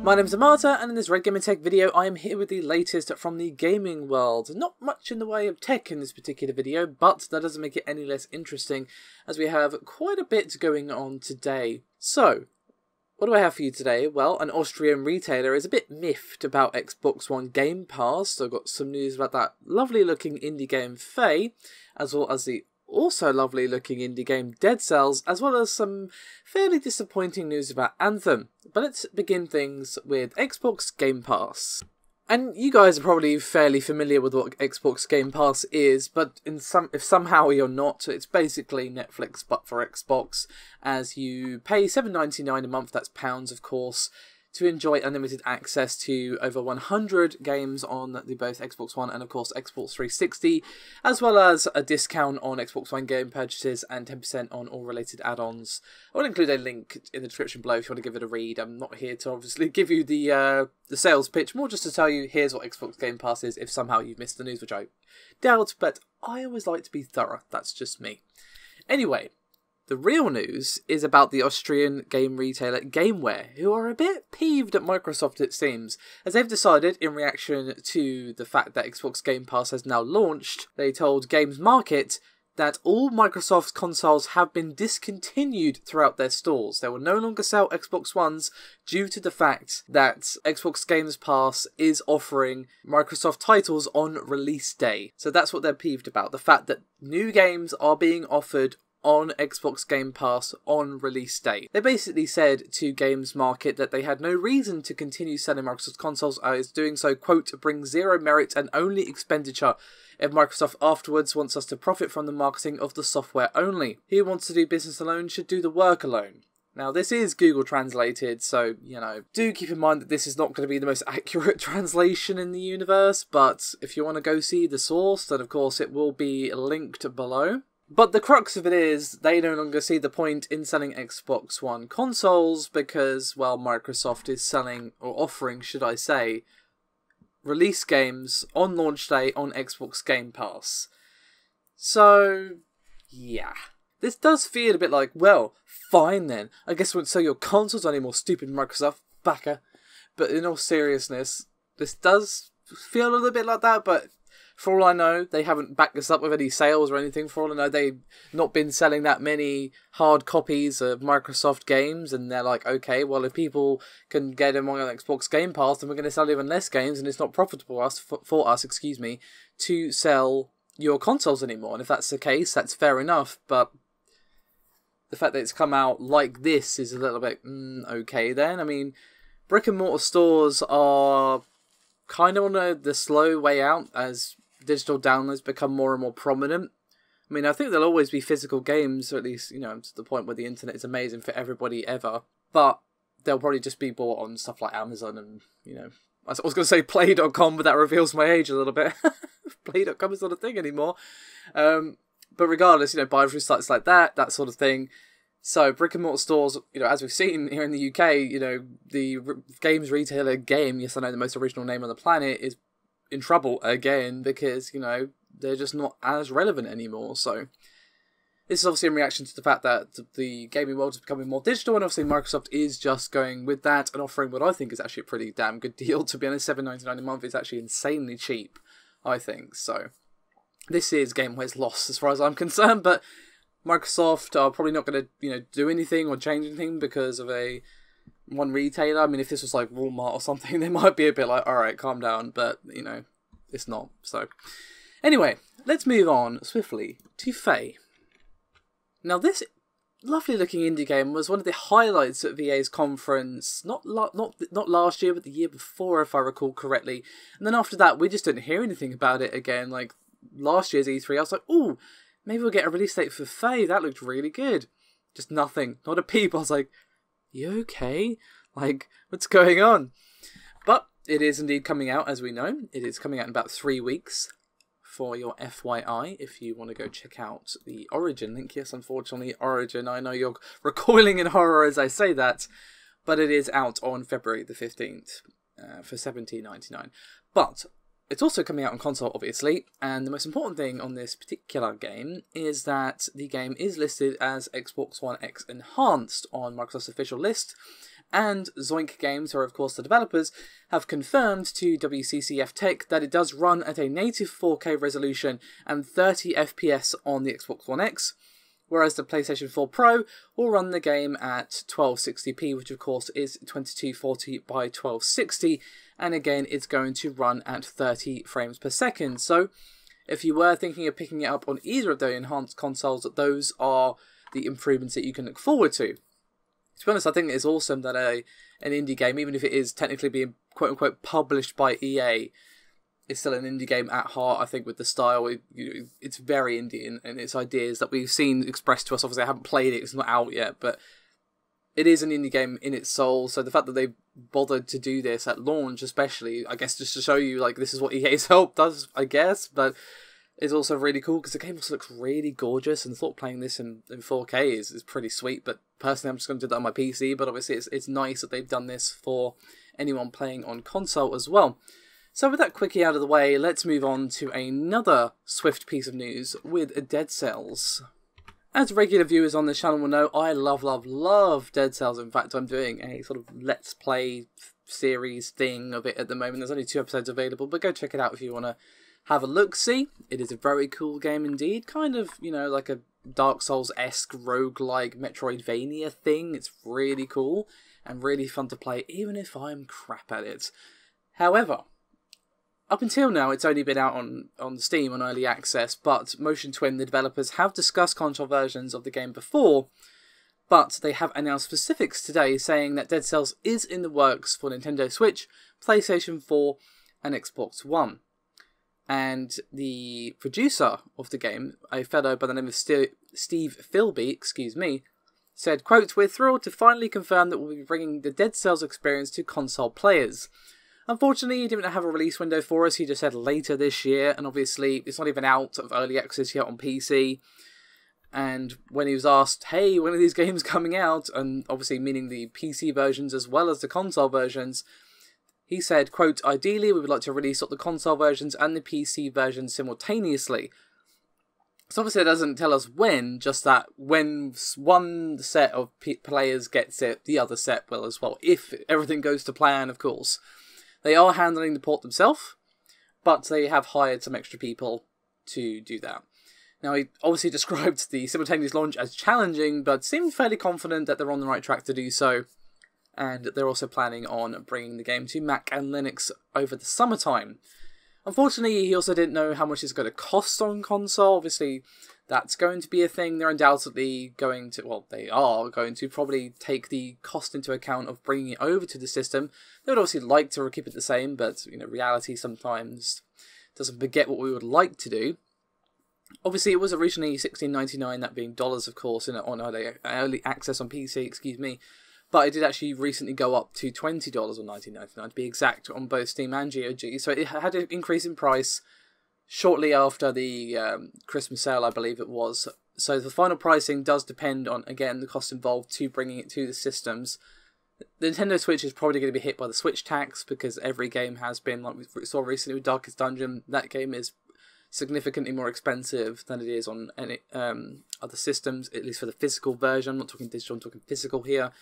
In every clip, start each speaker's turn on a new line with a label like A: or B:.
A: My name's Amata, and in this Red Gaming Tech video I am here with the latest from the gaming world. Not much in the way of tech in this particular video, but that doesn't make it any less interesting, as we have quite a bit going on today. So, what do I have for you today? Well, an Austrian retailer is a bit miffed about Xbox One Game Pass, so I've got some news about that lovely looking indie game Faye, as well as the also lovely looking indie game Dead Cells, as well as some fairly disappointing news about Anthem. But let's begin things with Xbox Game Pass. And you guys are probably fairly familiar with what Xbox Game Pass is, but if somehow you're not, it's basically Netflix but for Xbox, as you pay $7.99 a month, that's pounds of course, to enjoy unlimited access to over 100 games on the both Xbox One and of course Xbox 360, as well as a discount on Xbox One game purchases and 10% on all related add-ons. I will include a link in the description below if you want to give it a read. I'm not here to obviously give you the sales pitch, more just to tell you here's what Xbox Game Pass is if somehow you've missed the news, which I doubt, but I always like to be thorough. That's just me. Anyway, the real news is about the Austrian game retailer Gameware, who are a bit peeved at Microsoft, it seems, as they've decided, in reaction to the fact that Xbox Game Pass has now launched, they told Game Markt that all Microsoft's consoles have been discontinued throughout their stores. They will no longer sell Xbox Ones due to the fact that Xbox Game Pass is offering Microsoft titles on release day. So that's what they're peeved about, the fact that new games are being offered on Xbox Game Pass on release day. They basically said to Games Market that they had no reason to continue selling Microsoft consoles, as doing so, quote, brings zero merit and only expenditure if Microsoft afterwards wants us to profit from the marketing of the software only. Who wants to do business alone should do the work alone. Now, this is Google translated, so, do keep in mind that this is not going to be the most accurate translation in the universe, but if you want to go see the source, then of course it will be linked below. But the crux of it is, they no longer see the point in selling Xbox One consoles because, well, Microsoft is selling, or offering, should I say, release games on launch day on Xbox Game Pass. So, yeah. This does feel a bit like, well, fine then. I guess we won't sell your consoles anymore, stupid Microsoft backer. But in all seriousness, this does feel a little bit like that, but for all I know, they haven't backed this up with any sales or anything. For all I know, they've not been selling that many hard copies of Microsoft games, and they're like, okay, well, if people can get them on Xbox Game Pass, then we're going to sell even less games, and it's not profitable for us, to sell your consoles anymore. And if that's the case, that's fair enough, but the fact that it's come out like this is a little bit, okay then. I mean, brick and mortar stores are kind of on the slow way out as digital downloads become more and more prominent. I mean, I think there'll always be physical games, or at least, to the point where the internet is amazing for everybody ever. But they'll probably just be bought on stuff like Amazon and, I was going to say Play.com, but that reveals my age a little bit. Play.com is not a thing anymore. But regardless, buy through sites like that sort of thing. So, brick and mortar stores, as we've seen here in the UK, the games retailer Game, yes I know the most original name on the planet, is in trouble again because, they're just not as relevant anymore. So, this is obviously in reaction to the fact that the gaming world is becoming more digital, and obviously Microsoft is just going with that and offering what I think is actually a pretty damn good deal. To be honest, $7.99 a month is actually insanely cheap, I think. So, this is Gameware's loss as far as I'm concerned, but Microsoft are probably not going to, do anything or change anything because of one retailer. I mean, if this was like Walmart or something, they might be a bit like, alright, calm down, but, it's not. So, anyway, let's move on swiftly to Faye. Now, this lovely looking indie game was one of the highlights at VA's conference, not last year, but the year before, if I recall correctly. And then after that, we just didn't hear anything about it again. Like, last year's E3, I was like, ooh, maybe we'll get a release date for Faye. That looked really good. Just nothing. Not a peep. I was like, you okay? Like, what's going on? But it is indeed coming out, as we know. It is coming out in about 3 weeks for your FYI, if you want to go check out the Origin link. Yes, unfortunately, Origin. I know you're recoiling in horror as I say that, but it is out on February the 15th for $17.99. But it's also coming out on console, obviously, and the most important thing on this particular game is that the game is listed as Xbox One X Enhanced on Microsoft's official list, and Zoink Games, who are of course the developers, have confirmed to WCCF Tech that it does run at a native 4K resolution and 30 FPS on the Xbox One X, whereas the PlayStation 4 Pro will run the game at 1260p, which of course is 2240 by 1260, and again it's going to run at 30 frames per second. So if you were thinking of picking it up on either of the enhanced consoles, those are the improvements that you can look forward to. To be honest, I think it's awesome that an indie game, even if it is technically being quote-unquote published by EA, it's still an indie game at heart. I think with the style, it's very indie and its ideas that we've seen expressed to us. Obviously, I haven't played it, it's not out yet, but it is an indie game in its soul. So the fact that they've bothered to do this at launch, especially, I guess just to show you, like, this is what EA's help does, I guess, but it's also really cool because the game also looks really gorgeous, and the thought of playing this in 4K is pretty sweet. But personally, I'm just going to do that on my PC, but obviously it's nice that they've done this for anyone playing on console as well. So with that quickie out of the way, let's move on to another swift piece of news with Dead Cells. As regular viewers on the channel will know, I love Dead Cells. In fact, I'm doing a sort of Let's Play series thing of it at the moment. There's only 2 episodes available, but go check it out if you want to have a look-see. It is a very cool game indeed. Kind of, you know, like a Dark Souls-esque roguelike Metroidvania thing. It's really cool and really fun to play, even if I'm crap at it. However, up until now, it's only been out on Steam on early access, but Motion Twin, the developers, have discussed console versions of the game before, but they have announced specifics today saying that Dead Cells is in the works for Nintendo Switch, PlayStation 4 and Xbox One. And the producer of the game, a fellow by the name of Steve Philby, said, quote, "We're thrilled to finally confirm that we'll be bringing the Dead Cells experience to console players. Unfortunately, he didn't have a release window for us. He just said later this year, and obviously it's not even out of early access yet on PC. And when he was asked, hey, when are these games coming out?" and obviously meaning the PC versions as well as the console versions, he said, quote, "Ideally, we would like to release all the console versions and the PC versions simultaneously." So obviously it doesn't tell us when, just that when one set of players gets it, the other set will as well, if everything goes to plan, of course. They are handling the port themselves, but they have hired some extra people to do that. Now, he obviously described the simultaneous launch as challenging, but seemed fairly confident that they're on the right track to do so. And they're also planning on bringing the game to Mac and Linux over the summertime. Unfortunately, he also didn't know how much it's going to cost on console. Obviously, that's going to be a thing. They're undoubtedly going to, well, they are going to probably take the cost into account of bringing it over to the system. They would obviously like to keep it the same, but, you know, reality sometimes doesn't forget what we would like to do. Obviously, it was originally $16.99, that being dollars, of course, on early access on PC, excuse me. But it did actually recently go up to $20 or $19.99 to be exact on both Steam and GOG. So it had an increase in price shortly after the Christmas sale, I believe it was. So the final pricing does depend on, again, the cost involved to bringing it to the systems. The Nintendo Switch is probably going to be hit by the Switch tax because every game has been, like we saw recently with Darkest Dungeon, that game is significantly more expensive than it is on any other systems, at least for the physical version. I'm not talking digital, I'm talking physical here.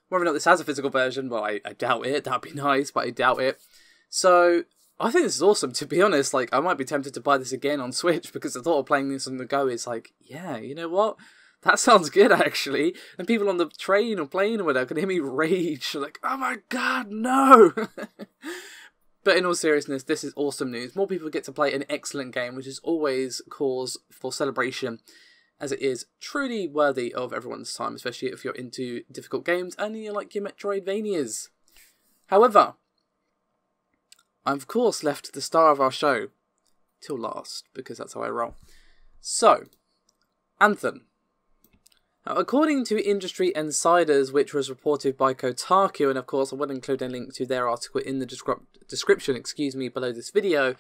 A: Whether or not this has a physical version, well, I doubt it. That'd be nice, but I doubt it. So I think this is awesome, to be honest. Like, I might be tempted to buy this again on Switch because the thought of playing this on the go is like, yeah, you know what? That sounds good, actually. And people on the train or plane or whatever can hear me rage. Like, oh my god, no! But in all seriousness, this is awesome news. More people get to play an excellent game, which is always cause for celebration, as it is truly worthy of everyone's time, especially if you're into difficult games and you like your Metroidvanias. However, I've of course left the star of our show till last, because that's how I roll. So, Anthem. Now, according to Industry Insiders, which was reported by Kotaku, and of course I will include a link to their article in the description, below this video,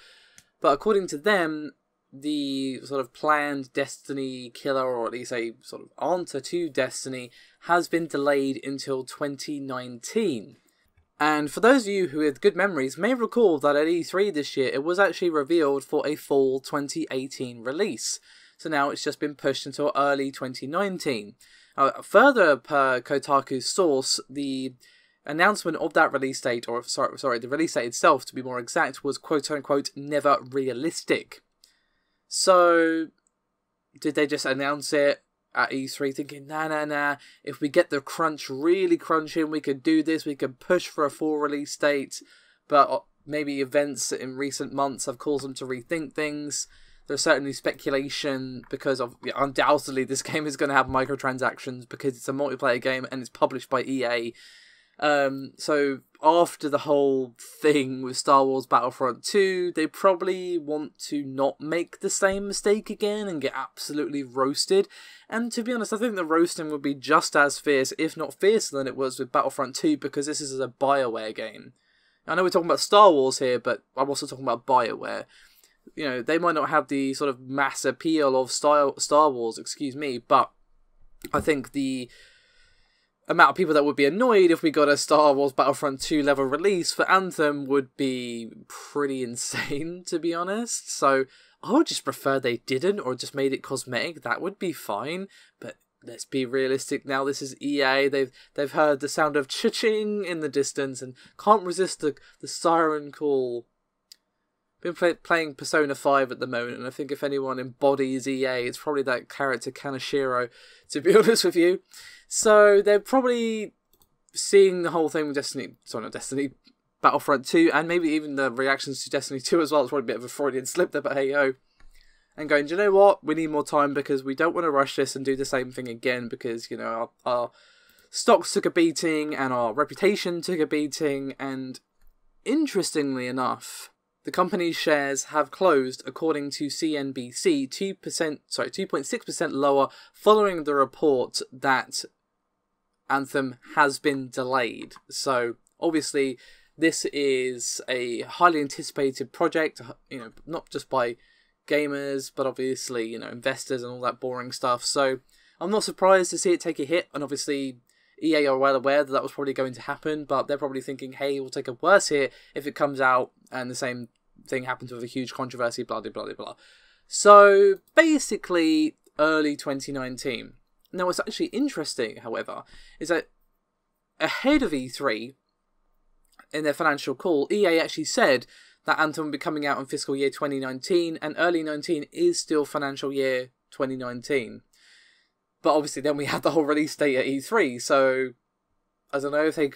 A: but according to them, the sort of planned Destiny killer, or at least a sort of answer to Destiny, has been delayed until 2019. And for those of you who have good memories may recall that at E3 this year it was actually revealed for a fall 2018 release. So now it's just been pushed until early 2019. Further per Kotaku's source, the announcement of that release date, or sorry, the release date itself to be more exact, was quote-unquote never realistic. So did they just announce it at E3 thinking, nah, if we get the crunch really crunching, we could do this, we could push for a full release date, but maybe events in recent months have caused them to rethink things. There's certainly speculation because of, undoubtedly this game is going to have microtransactions because it's a multiplayer game and it's published by EA. So after the whole thing with Star Wars Battlefront 2, they probably want to not make the same mistake again and get absolutely roasted. And to be honest, I think the roasting would be just as fierce, if not fiercer than it was with Battlefront 2, because this is a Bioware game. I know we're talking about Star Wars here, but I'm also talking about Bioware. You know, they might not have the sort of mass appeal of Star Wars, but I think the amount of people that would be annoyed if we got a Star Wars Battlefront 2 level release for Anthem would be pretty insane, to be honest. So I would just prefer they didn't, or just made it cosmetic. That would be fine, but let's be realistic now. This is EA. They've heard the sound of cha-ching in the distance and can't resist the siren call. Been playing Persona 5 at the moment, and I think if anyone embodies EA, it's probably that character Kaneshiro, to be honest with you. So they're probably seeing the whole thing with Battlefront 2, and maybe even the reactions to Destiny 2 as well. It's probably a bit of a Freudian slip there, but hey ho. And going, do you know what? We need more time because we don't want to rush this and do the same thing again because, you know, our stocks took a beating and our reputation took a beating, and interestingly enough, the company's shares have closed, according to CNBC, 2.6% lower following the report that Anthem has been delayed. So obviously this is a highly anticipated project, you know, not just by gamers, but obviously, you know, investors and all that boring stuff. So I'm not surprised to see it take a hit, and obviously EA are well aware that that was probably going to happen, but they're probably thinking, hey, we'll take a worse hit if it comes out and the same thing happens with a huge controversy, blah, blah, blah, blah. So basically early 2019. Now what's actually interesting, however, is that ahead of E3, in their financial call, EA actually said that Anthem will be coming out in fiscal year 2019, and early 19 is still financial year 2019. But obviously then we had the whole release date at E3, so I don't know if they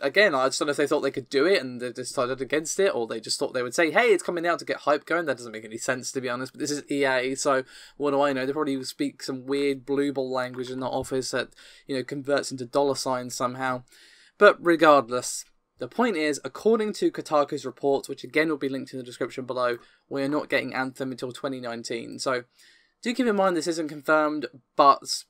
A: again, I just don't know if they thought they could do it and they decided against it, or they just thought they would say, hey, it's coming out to get hype going. That doesn't make any sense, to be honest, but this is EA, so what do I know? They probably speak some weird blue ball language in the office that, you know, converts into dollar signs somehow. But regardless, the point is, according to Kotaku's report, which again will be linked in the description below, we are not getting Anthem until 2019. So do keep in mind this isn't confirmed, but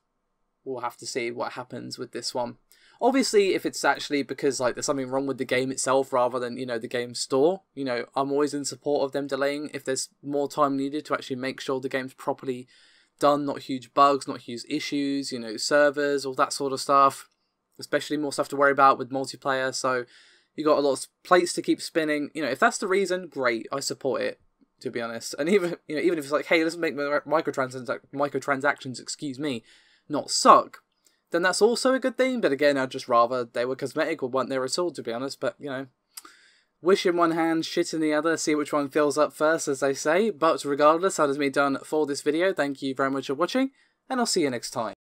A: we'll have to see what happens with this one. Obviously, if it's actually because like there's something wrong with the game itself rather than, you know, the game store, you know, I'm always in support of them delaying if there's more time needed to actually make sure the game's properly done, not huge bugs, not huge issues, you know, servers, all that sort of stuff, especially more stuff to worry about with multiplayer. So you got a lot of plates to keep spinning. You know, if that's the reason, great, I support it, to be honest. And even, you know, even if it's like, hey, let's make microtransactions, excuse me, not suck, then that's also a good thing. But again, I'd just rather they were cosmetic or weren't there at all, to be honest. But, you know, wish in one hand, shit in the other, see which one fills up first, as they say. But regardless, that is me done for this video. Thank you very much for watching, and I'll see you next time.